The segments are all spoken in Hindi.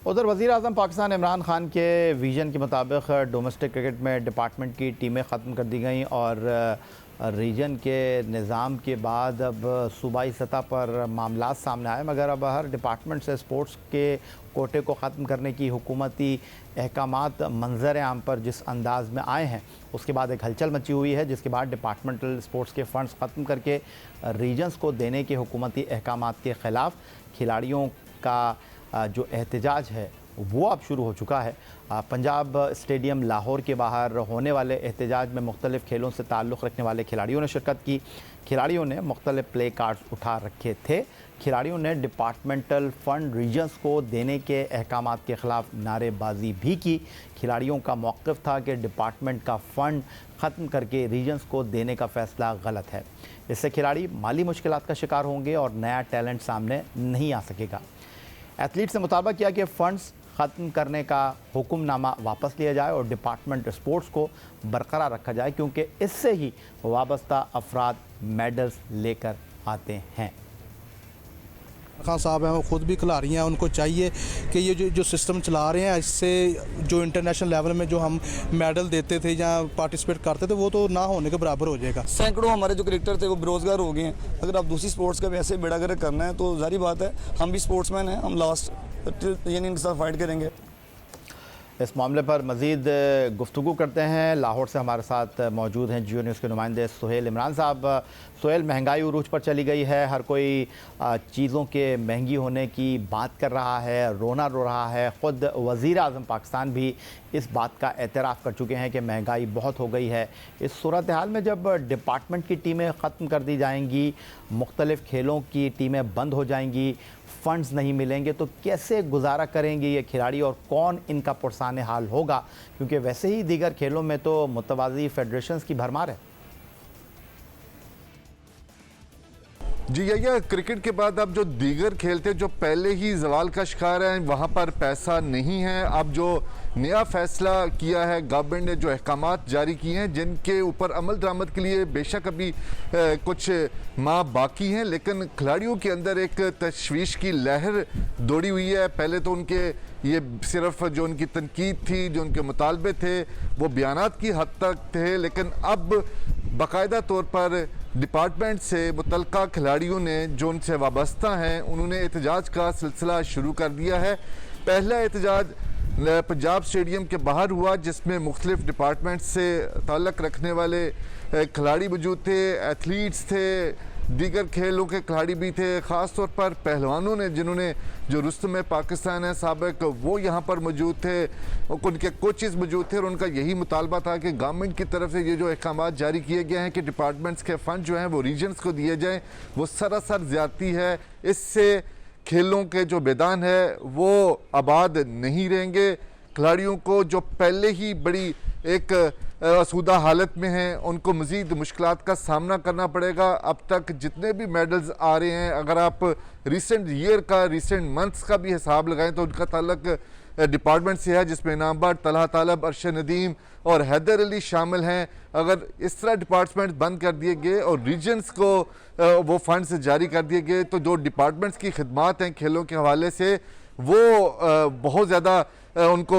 उधर वज़ीर-ए-आज़म पाकिस्तान इमरान खान के विज़न के मुताबिक डोमेस्टिक क्रिकेट में डिपार्टमेंट की टीमें ख़त्म कर दी गई और रीजन के निज़ाम के बाद अब सूबाई सतह पर मामलात सामने आए, मगर अब हर डिपार्टमेंट से स्पोर्ट्स के कोटे को ख़त्म करने की हुकूमती अहकामात मंजर आम पर जिस अंदाज़ में आए हैं, उसके बाद एक हलचल मची हुई है, जिसके बाद डिपार्टमेंटल स्पोर्ट्स के फ़ंड्स ख़त्म करके रीजन्स को देने के हुकूमती अहकामात के ख़िलाफ़ खिलाड़ियों का जो एहतजाज है वो अब शुरू हो चुका है। पंजाब स्टेडियम लाहौर के बाहर होने वाले एहतजाज में मुख्तलिफ़ खेलों से ताल्लुक़ रखने वाले खिलाड़ियों ने शिरकत की। खिलाड़ियों ने मुख्तलिफ़ प्ले कार्ड्स उठा रखे थे। खिलाड़ियों ने डिपार्टमेंटल फ़ंड रीजन्स को देने के अहकामात के ख़िलाफ़ नारेबाजी भी की। खिलाड़ियों का मौक़िफ़ था कि डिपार्टमेंट का फ़ंड ख़त्म करके रीजन्स को देने का फ़ैसला गलत है। इससे खिलाड़ी माली मुश्किलात का शिकार होंगे और नया टैलेंट सामने नहीं आ सकेगा। एथलीट से मुतालबा किया कि फ़ंड्स ख़त्म करने का हुक्मनामा वापस लिया जाए और डिपार्टमेंट स्पोर्ट्स को बरकरार रखा जाए, क्योंकि इससे ही वाबस्ता अफराद मेडल्स लेकर आते हैं। खान साहब हैं, वो ख़ुद भी खिलाड़ी हैं, उनको चाहिए कि ये जो सिस्टम चला रहे हैं, इससे जो इंटरनेशनल लेवल में जो हम मेडल देते थे या पार्टिसिपेट करते थे, वो तो ना होने के बराबर हो जाएगा। सैकड़ों हमारे जो क्रिकेटर थे वो बेरोजगार हो गए हैं। अगर आप दूसरी स्पोर्ट्स का भी ऐसे बेड़ा गर्क करना है तो जाहिर बात है हम भी स्पोर्ट्समैन हैं, हम लास्ट यानी इनके साथ फाइट करेंगे। इस मामले पर मज़ीद गुफ्तगू करते हैं। लाहौर से हमारे साथ मौजूद हैं जियो न्यूज़ के नुमाइंदे सुहेल इमरान साहब। सुहेल, महंगाई उरूज पर चली गई है, हर कोई चीज़ों के महंगी होने की बात कर रहा है, रोना रो रहा है। ख़ुद वज़ीर-ए-आज़म पाकिस्तान भी इस बात का एतराफ़ कर चुके हैं कि महंगाई बहुत हो गई है। इस सूरत हाल में जब डिपार्टमेंट की टीमें ख़त्म कर दी जाएंगी, मुख्तलिफ़ खेलों की टीमें बंद हो जाएंगी, फ़ंड्स नहीं मिलेंगे, तो कैसे गुजारा करेंगे ये खिलाड़ी और कौन इनका पुरसाने हाल होगा? क्योंकि वैसे ही दीगर खेलों में तो मुतवाज़ी फेडरेशंस की भरमार है। जी या क्रिकेट के बाद अब जो दीगर खेल थे जो पहले ही जवाल का शिकार हैं, वहाँ पर पैसा नहीं है। अब जो नया फैसला किया है गवर्नमेंट ने, जो अहकामात जारी किए हैं, जिनके ऊपर अमल दरामद के लिए बेशक अभी कुछ माह बाकी हैं, लेकिन खिलाड़ियों के अंदर एक तशवीश की लहर दौड़ी हुई है। पहले तो उनके ये सिर्फ जो उनकी तनकीद थी, जो उनके मुतालबे थे, वो बयानात की हद तक थे, लेकिन अब बाकायदा तौर पर डिपार्टमेंट से मुतल्लिका खिलाड़ियों ने जो उनसे वाबस्ता हैं, उन्होंने एहतजाज का सिलसिला शुरू कर दिया है। पहला एहतजाज पंजाब स्टेडियम के बाहर हुआ, जिसमें मुख्तलिफ डिपार्टमेंट से ताल्लुक़ रखने वाले खिलाड़ी मौजूद थे, एथलीट्स थे, दीगर खेलों के खिलाड़ी भी थे। ख़ास तौर पर पहलवानों ने, जिन्होंने जो रुस्तम पाकिस्तान है साबिक, वो यहाँ पर मौजूद थे, उनके कोचेज़ मौजूद थे और उनका यही मुतालबा था कि गवर्नमेंट की तरफ से ये जो अहकाम जारी किए गए हैं कि डिपार्टमेंट्स के फ़ंड जो हैं वो रीजन्स को दिए जाएँ, वो सरासर ज़्यादती है। इससे खेलों के जो मैदान है वो आबाद नहीं रहेंगे। खिलाड़ियों को जो पहले ही बड़ी एक आसूदा हालत में हैं, उनको मज़ीद मुश्किलात का सामना करना पड़ेगा। अब तक जितने भी मेडल्स आ रहे हैं, अगर आप रिसेंट ईयर का, रिसेंट मंथ्स का भी हिसाब लगाएं तो उनका ताल्लुक डिपार्टमेंट से है, जिसमें इनामबार, तलहा तालब, अरशद नदीम और हैदर अली शामिल हैं। अगर इस तरह डिपार्टमेंट बंद कर दिए गए और रीजन्स को वो फंड्स जारी कर दिए गए, तो जो डिपार्टमेंट्स की खिदमात हैं खेलों के हवाले से, वो बहुत ज़्यादा उनको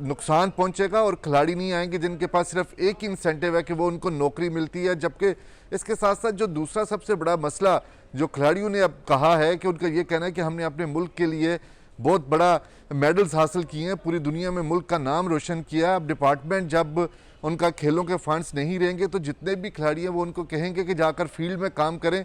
नुकसान पहुंचेगा और खिलाड़ी नहीं आएंगे जिनके पास सिर्फ एक ही इंसेंटिव है कि वो उनको नौकरी मिलती है। जबकि इसके साथ साथ जो दूसरा सबसे बड़ा मसला जो खिलाड़ियों ने अब कहा है कि उनका ये कहना है कि हमने अपने मुल्क के लिए बहुत बड़ा मेडल्स हासिल किए हैं, पूरी दुनिया में मुल्क का नाम रोशन किया है। अब डिपार्टमेंट जब उनका खेलों के फंड्स नहीं रहेंगे तो जितने भी खिलाड़ी हैं वो उनको कहेंगे कि जाकर फील्ड में काम करें।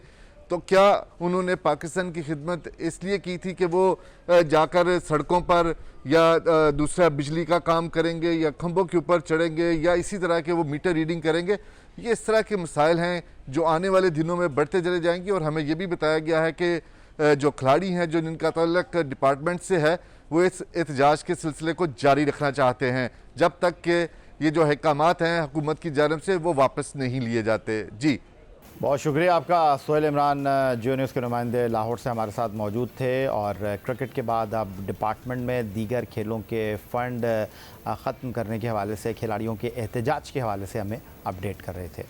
तो क्या उन्होंने पाकिस्तान की खिदमत इसलिए की थी कि वो जाकर सड़कों पर या दूसरा बिजली का काम करेंगे या खंभों के ऊपर चढ़ेंगे या इसी तरह के वो मीटर रीडिंग करेंगे? ये इस तरह के मसाइल हैं जो आने वाले दिनों में बढ़ते चले जाएंगे। और हमें ये भी बताया गया है कि जो खिलाड़ी हैं, जो जिनका ताल्लुक डिपार्टमेंट से है, वो इस एहतजाज के सिलसिले को जारी रखना चाहते हैं जब तक कि ये जो अहकामात हैं हुकूमत की जानिब से वो वापस नहीं लिए जाते। जी, बहुत शुक्रिया आपका। सुहेल इमरान जियो न्यूज़ के नुमाइंदे लाहौर से हमारे साथ मौजूद थे। और क्रिकेट के बाद अब डिपार्टमेंट में दीगर खेलों के फ़ंड ख़त्म करने के हवाले से, खिलाड़ियों के एहतजाज के हवाले से हमें अपडेट कर रहे थे।